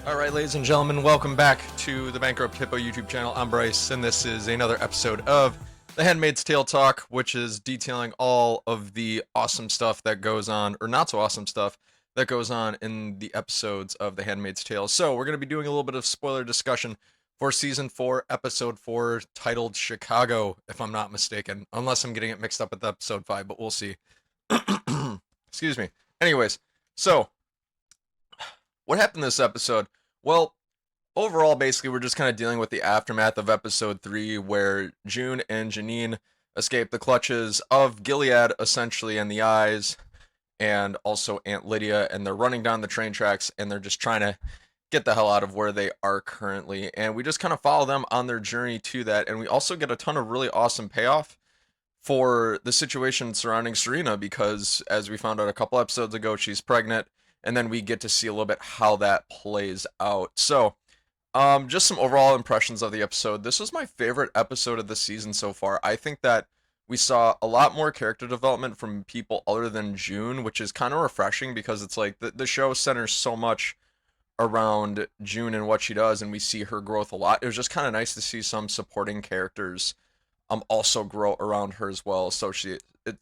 All right, ladies and gentlemen, welcome back to the Bankrupt Hippo YouTube channel. I'm Bryce, and this is another episode of The Handmaid's Tale Talk, which is detailing all of the awesome stuff that goes on, or not so awesome stuff that goes on in the episodes of The Handmaid's Tale. So, we're going to be doing a little bit of spoiler discussion for Season 4, Episode 4, titled Chicago, if I'm not mistaken, unless I'm getting it mixed up with Episode 5, but we'll see. Excuse me. Anyways, so what happened this episode? Well, overall, basically, we're just kind of dealing with the aftermath of episode 3, where June and Janine escape the clutches of Gilead, essentially, and the Eyes, and also Aunt Lydia, and they're running down the train tracks, and they're just trying to get the hell out of where they are currently. And we just kind of follow them on their journey to that, and we also get a ton of really awesome payoff for the situation surrounding Serena, because as we found out a couple episodes ago, she's pregnant, and then we get to see a little bit how that plays out. So, just some overall impressions of the episode. This was my favorite episode of the season so far. I think that we saw a lot more character development from people other than June, which is kind of refreshing because it's like the show centers so much around June and what she does, and we see her growth a lot. It was just kind of nice to see some supporting characters also grow around her as well. So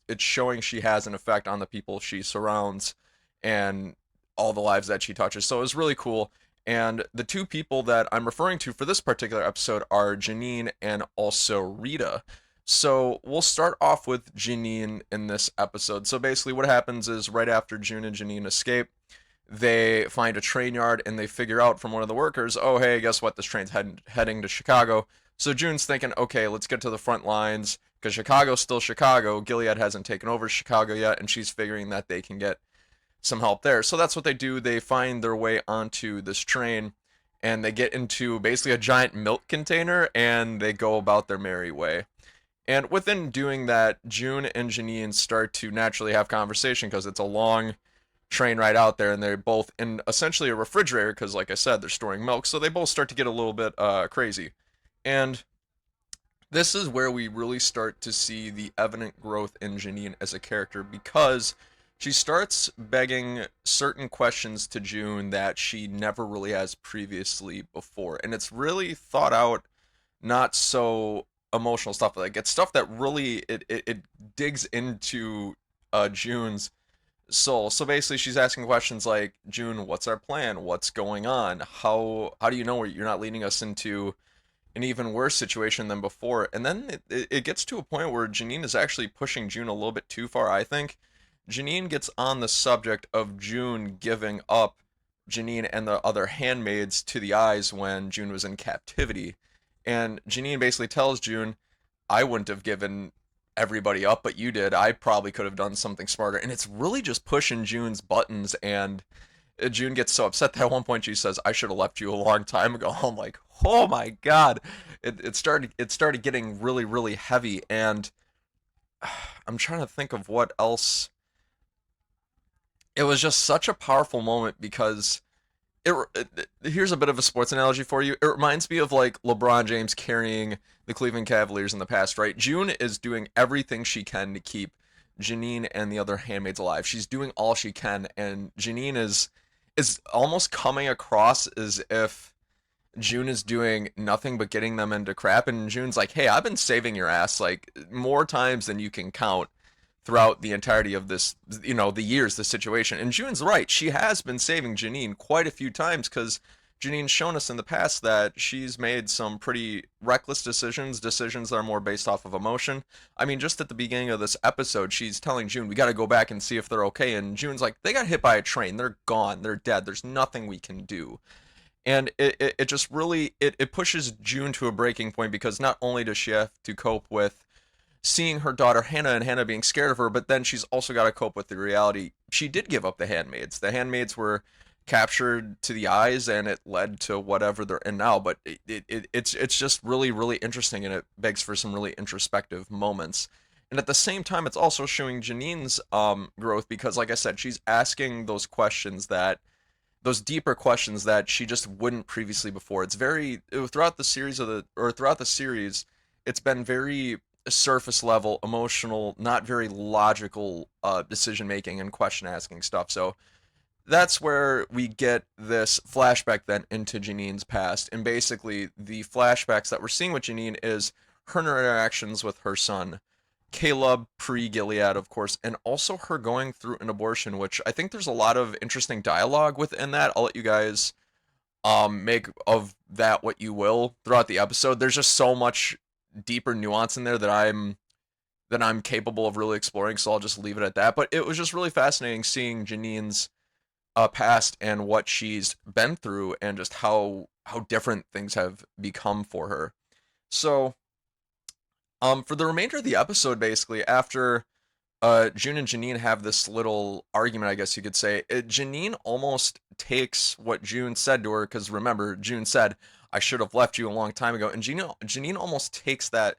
it's showing she has an effect on the people she surrounds and all the lives that she touches. So it was really cool. And the two people that I'm referring to for this particular episode are Janine and also Rita. So we'll start off with Janine in this episode. So basically what happens is right after June and Janine escape, they find a train yard and they figure out from one of the workers, oh, hey, guess what? This train's heading to Chicago. So June's thinking, okay, let's get to the front lines because Chicago's still Chicago. Gilead hasn't taken over Chicago yet, and she's figuring that they can get some help there. So that's what they do. They find their way onto this train and they get into basically a giant milk container and they go about their merry way. And within doing that, June and Janine start to naturally have conversation because it's a long train ride out there and they're both in essentially a refrigerator because, like I said, they're storing milk. So they both start to get a little bit crazy. And this is where we really start to see the evident growth in Janine as a character because she starts begging certain questions to June that she never really has previously before. And it's really thought out, not so emotional stuff. Like it's stuff that really it digs into June's soul. So basically she's asking questions like, June, what's our plan? What's going on? How do you know you're not leading us into an even worse situation than before? And then it gets to a point where Janine is actually pushing June a little bit too far, I think. Janine gets on the subject of June giving up Janine and the other handmaids to the Eyes when June was in captivity. And Janine basically tells June, I wouldn't have given everybody up, but you did. I probably could have done something smarter. And it's really just pushing June's buttons. And June gets so upset that at one point she says, I should have left you a long time ago. I'm like, oh my God. It started getting really, really heavy. And I'm trying to think of what else. It was just such a powerful moment because here's a bit of a sports analogy for you. It reminds me of like LeBron James carrying the Cleveland Cavaliers in the past, right? June is doing everything she can to keep Janine and the other handmaids alive. She's doing all she can, and Janine is almost coming across as if June is doing nothing but getting them into crap, and June's like, "Hey, I've been saving your ass like more times than you can count throughout the entirety of this, the years, the situation." And June's right. She has been saving Janine quite a few times because Janine's shown us in the past that she's made some pretty reckless decisions that are more based off of emotion. I mean, just at the beginning of this episode, she's telling June, we got to go back and see if they're okay. And June's like, they got hit by a train. They're gone. They're dead. There's nothing we can do. And it just really, it pushes June to a breaking point because not only does she have to cope with seeing her daughter Hannah and Hannah being scared of her, but then she's also got to cope with the reality. She did give up the handmaids. The handmaids were captured to the Eyes, and it led to whatever they're in now. But it's just really, really interesting, and it begs for some really introspective moments. And at the same time, it's also showing Janine's growth because, like I said, she's asking those deeper questions that she just wouldn't previously before. It's very throughout the series, it's been very surface level, emotional, not very logical decision making and question asking stuff. So that's where we get this flashback then into Janine's past. And basically, the flashbacks that we're seeing with Janine is her interactions with her son, Caleb, pre Gilead, of course, and also her going through an abortion, which I think there's a lot of interesting dialogue within that. I'll let you guys make of that what you will throughout the episode. There's just so much deeper nuance in there that I'm capable of really exploring, so I'll just leave it at that. But it was just really fascinating seeing Janine's past and what she's been through, and just how different things have become for her. So, for the remainder of the episode, basically after June and Janine have this little argument, I guess you could say, Janine almost takes what June said to her, because remember, June said, "I should have left you a long time ago," and Janine almost takes that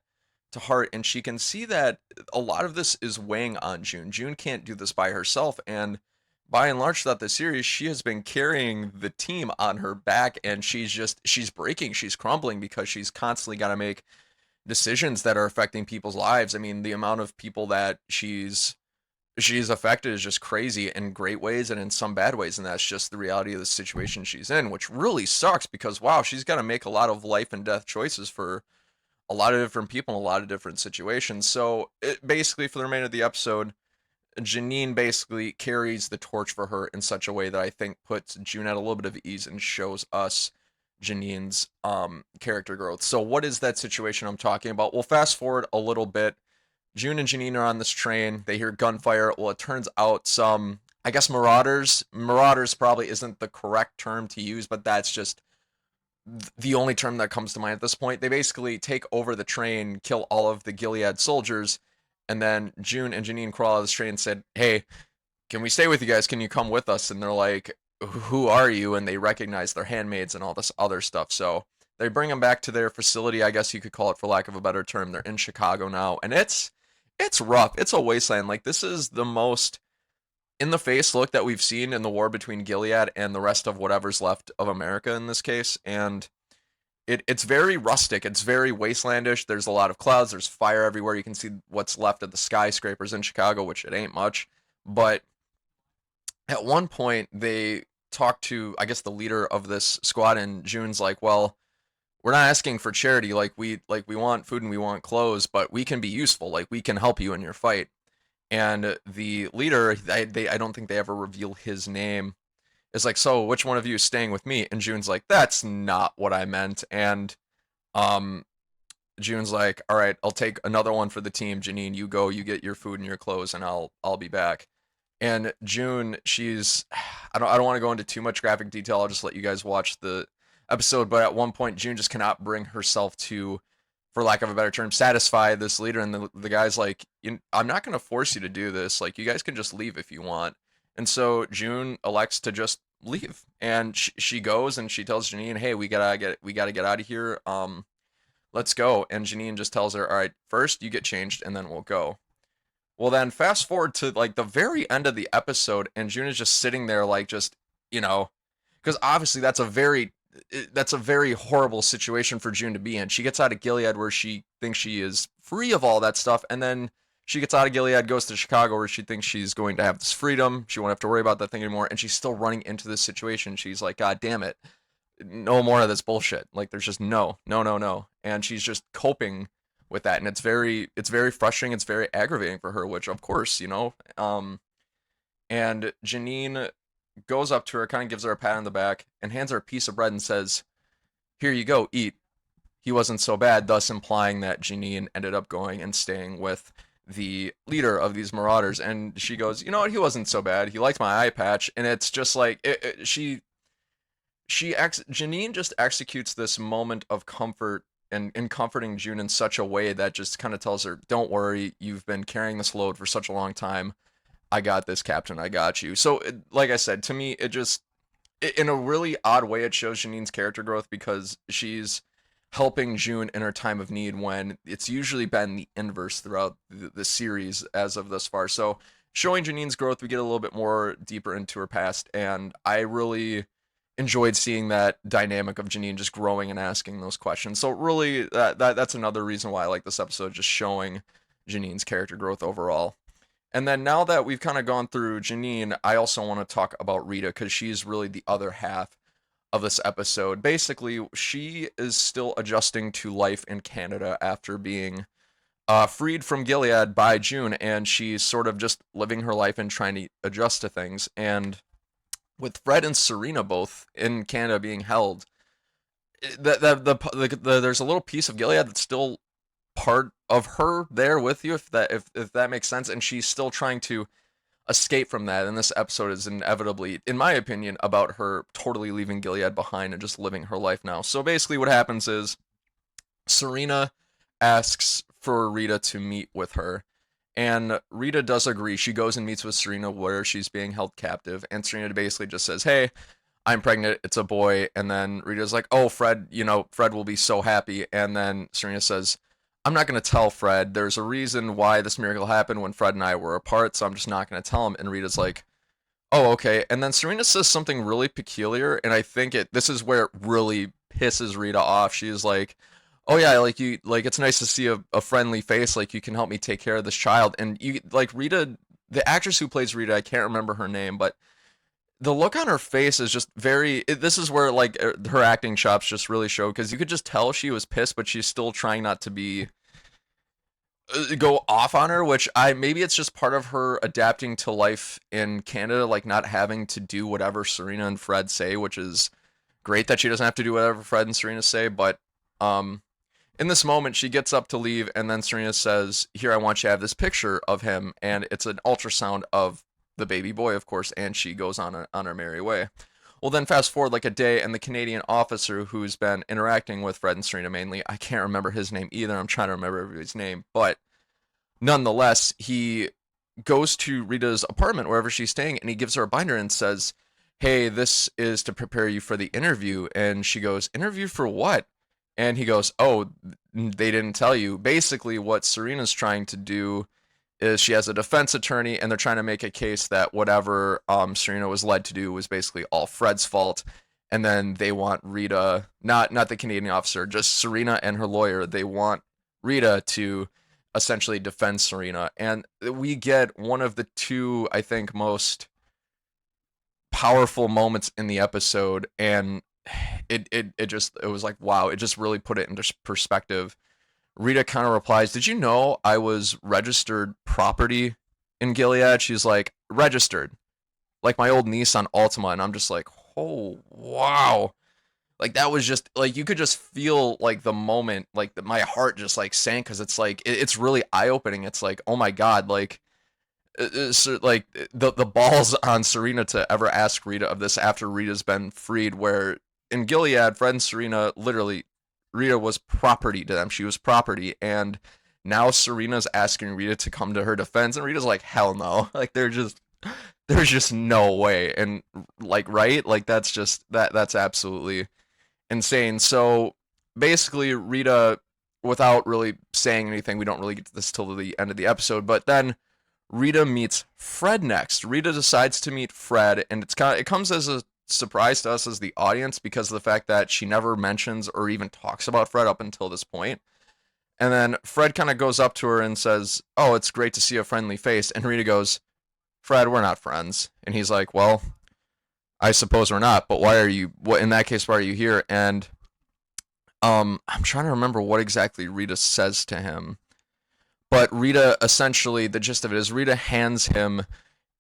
to heart, and she can see that a lot of this is weighing on June. June can't do this by herself, and by and large throughout the series, she has been carrying the team on her back, and she's breaking, she's crumbling, because she's constantly got to make decisions that are affecting people's lives. I mean, the amount of people that she's affected is just crazy in great ways and in some bad ways, and that's just the reality of the situation she's in, which really sucks because wow, she's got to make a lot of life and death choices for a lot of different people in a lot of different situations. So it basically, for the remainder of the episode, Janine basically carries the torch for her in such a way that I think puts June at a little bit of ease and shows us Janine's character growth. So what is that situation I'm talking about? Well, fast forward a little bit. June and Janine are on this train. They hear gunfire. Well, it turns out some, I guess, marauders. Marauders probably isn't the correct term to use, but that's just the only term that comes to mind at this point. They basically take over the train, kill all of the Gilead soldiers, and then June and Janine crawl out of this train and said, "Hey, can we stay with you guys? Can you come with us?" And they're like, "Who are you?" And they recognize their handmaids and all this other stuff. So they bring them back to their facility, I guess you could call it for lack of a better term. They're in Chicago now, and it's rough. It's a wasteland. Like, this is the most in the face look that we've seen in the war between Gilead and the rest of whatever's left of America in this case. And it's very rustic. It's very wastelandish. There's a lot of clouds. There's fire everywhere. You can see what's left of the skyscrapers in Chicago, which it ain't much. But at one point, they talk to, I guess, the leader of this squad, and June's like, "Well, we're not asking for charity. Like we want food and we want clothes, but we can be useful. Like, we can help you in your fight." And the leader, I don't think they ever reveal his name, is like, "So which one of you is staying with me?" And June's like, "That's not what I meant." And um June's like, "All right, I'll take another one for the team. Janine, you go, you get your food and your clothes, and I'll be back." And June, she's I don't want to go into too much graphic detail. I'll just let you guys watch the episode. But at one point, June just cannot bring herself to, for lack of a better term, satisfy this leader. And the guy's like, "I'm not going to force you to do this. Like, you guys can just leave if you want." And so June elects to just leave, and she goes and she tells Janine, "Hey, we gotta get out of here. Let's go." And Janine just tells her, "All right, first you get changed, and then we'll go." Well, then fast forward to like the very end of the episode, and June is just sitting there, like, just, you know, because obviously that's a very horrible situation for June to be in. She gets out of Gilead where she thinks she is free of all that stuff, and then she gets out of Gilead, goes to Chicago where she thinks she's going to have this freedom. She won't have to worry about that thing anymore, and she's still running into this situation. She's like, "God damn it, no more of this bullshit." Like, there's just no, no, no, no, and she's just coping with that, and it's very frustrating. It's very aggravating for her, which of course, and Janine goes up to her, kind of gives her a pat on the back, and hands her a piece of bread and says, "Here you go, eat. He wasn't so bad," thus implying that Janine ended up going and staying with the leader of these marauders. And she goes, "You know what? He wasn't so bad. He liked my eye patch." And it's just like Janine just executes this moment of comfort and comforting June in such a way that just kind of tells her, "Don't worry, you've been carrying this load for such a long time. I got this, Captain. I got you." So, like I said, to me, in a really odd way, it shows Janine's character growth, because she's helping June in her time of need, when it's usually been the inverse throughout the series as of thus far. So, showing Janine's growth, we get a little bit more deeper into her past, and I really enjoyed seeing that dynamic of Janine just growing and asking those questions. So really, that's another reason why I like this episode, just showing Janine's character growth overall. And then now that we've kind of gone through Janine, I also want to talk about Rita because she's really the other half of this episode. Basically, she is still adjusting to life in Canada after being freed from Gilead by June, and she's sort of just living her life and trying to adjust to things. And with Fred and Serena both in Canada being held, there's a little piece of Gilead that's still part of her there with you, if that makes sense, and she's still trying to escape from that. And this episode is inevitably, in my opinion, about her totally leaving Gilead behind and just living her life now. So basically, what happens is Serena asks for Rita to meet with her. And Rita does agree. She goes and meets with Serena where she's being held captive. And Serena basically just says, hey, I'm pregnant. It's a boy. And then Rita's like, oh, Fred, Fred will be so happy. And then Serena says, I'm not going to tell Fred. There's a reason why this miracle happened when Fred and I were apart. So I'm just not going to tell him. And Rita's like, oh, okay. And then Serena says something really peculiar. And I think this is where it really pisses Rita off. She's like, oh yeah, it's nice to see a friendly face, like you can help me take care of this child. And Rita, the actress who plays Rita, I can't remember her name, but the look on her face is just this is where her acting chops just really show, because you could just tell she was pissed, but she's still trying not to be go off on her, which maybe it's just part of her adapting to life in Canada, like not having to do whatever Serena and Fred say, which is great that she doesn't have to do whatever Fred and Serena say. But in this moment, she gets up to leave, and then Serena says, here, I want you to have this picture of him, and it's an ultrasound of the baby boy, of course, and she goes on her merry way. Well, then fast forward like a day, and the Canadian officer who's been interacting with Fred and Serena mainly, I can't remember his name either, I'm trying to remember everybody's name, but nonetheless, he goes to Rita's apartment, wherever she's staying, and he gives her a binder and says, hey, this is to prepare you for the interview. And she goes, interview for what? And he goes, oh, they didn't tell you. Basically, what Serena's trying to do is she has a defense attorney, and they're trying to make a case that whatever Serena was led to do was basically all Fred's fault. And then they want Rita, not the Canadian officer, just Serena and her lawyer. They want Rita to essentially defend Serena. And we get one of the two, I think, most powerful moments in the episode, and it was like, wow, it just really put it into perspective. Rita kind of replies, did you know I was registered property in Gilead? She's like, registered, like my old Nissan Altima. And I'm just like, oh wow, like that was just like, you could just feel like the moment, like my heart just like sank, because it's like it's really eye-opening. It's like, oh my god, like like the balls on Serena to ever ask Rita of this after Rita's been freed, where in Gilead, Fred and Serena, literally, Rita was property to them. She was property. And now Serena's asking Rita to come to her defense, and Rita's like, hell no. Like, there's just no way. And like, right? Like, that's absolutely insane. So basically, Rita, without really saying anything, we don't really get to this till the end of the episode, but then Rita meets Fred next. Rita decides to meet Fred, and it comes as a surprise to us as the audience, because of the fact that she never mentions or even talks about Fred up until this point. And then Fred kind of goes up to her and says, oh, it's great to see a friendly face. And Rita goes, Fred, we're not friends. And he's like, well, I suppose we're not, but in that case, why are you here? And I'm trying to remember what exactly Rita says to him. But Rita, essentially, the gist of it is Rita hands him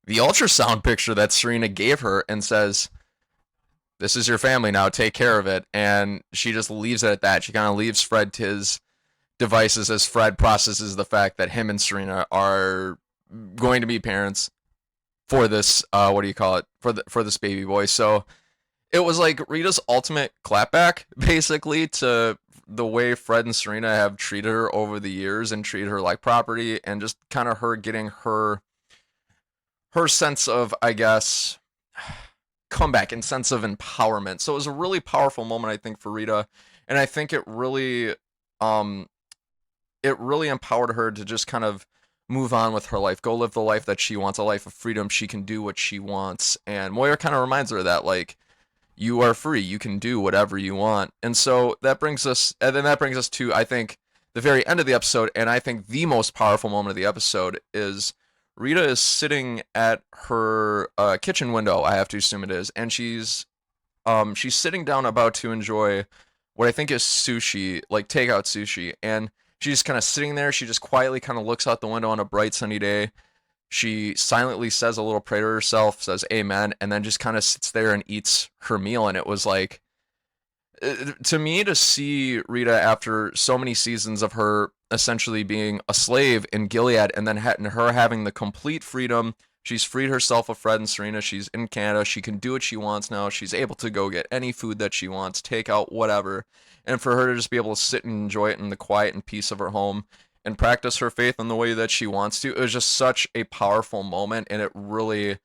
the ultrasound picture that Serena gave her and says, this is your family now, take care of it. And she just leaves it at that. She kind of leaves Fred to his devices as Fred processes the fact that him and Serena are going to be parents for this, for this baby boy. So it was like Rita's ultimate clapback, basically, to the way Fred and Serena have treated her over the years and treated her like property, and just kind of her getting her sense of, I guess, comeback and sense of empowerment. So it was a really powerful moment, I think, for Rita, and I think it really empowered her to just kind of move on with her life, go live the life that she wants, a life of freedom. She can do what she wants, and Moira kind of reminds her of that, like, you are free, you can do whatever you want. And so that brings us to, I think, the very end of the episode, and I think the most powerful moment of the episode is Rita is sitting at her kitchen window, I have to assume it is, and she's sitting down about to enjoy what I think is sushi, like takeout sushi, and she's just kind of sitting there. She just quietly kind of looks out the window on a bright sunny day. She silently says a little prayer to herself, says amen, and then just kind of sits there and eats her meal. And it was like, to me, to see Rita after so many seasons of her essentially being a slave in Gilead, and then her having the complete freedom. She's freed herself of Fred and Serena. She's in Canada. She can do what she wants now. She's able to go get any food that she wants, take out whatever. And for her to just be able to sit and enjoy it in the quiet and peace of her home and practice her faith in the way that she wants to, it was just such a powerful moment. And it really,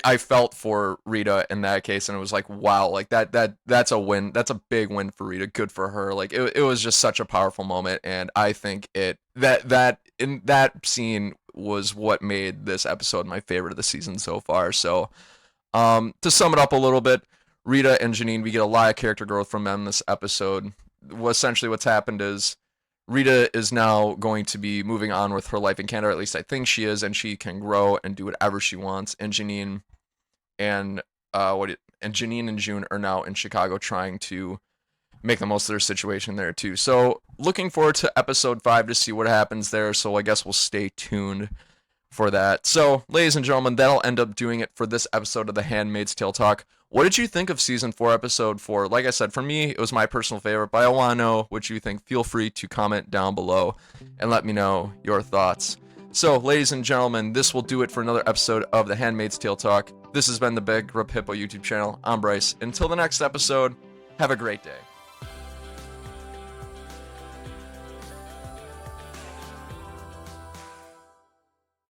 I felt for Rita in that case, and it was like, wow, like that's a win. That's a big win for Rita. Good for her. Like it was just such a powerful moment, and I think that in that scene was what made this episode my favorite of the season so far. So, to sum it up a little bit, Rita and Janine, we get a lot of character growth from them this episode. Essentially, what's happened is Rita is now going to be moving on with her life in Canada, or at least I think she is, and she can grow and do whatever she wants. And Janine and Janine and June are now in Chicago trying to make the most of their situation there too. So looking forward to episode 5 to see what happens there. So I guess we'll stay tuned for that. So, ladies and gentlemen, that'll end up doing it for this episode of the Handmaid's Tale Talk. What did you think of season 4, episode 4? Like I said, for me, it was my personal favorite, but I want to know what you think. Feel free to comment down below and let me know your thoughts. So, ladies and gentlemen, this will do it for another episode of the Handmaid's Tale Talk. This has been the Big Rip Hippo YouTube channel. I'm Bryce. Until the next episode, have a great day.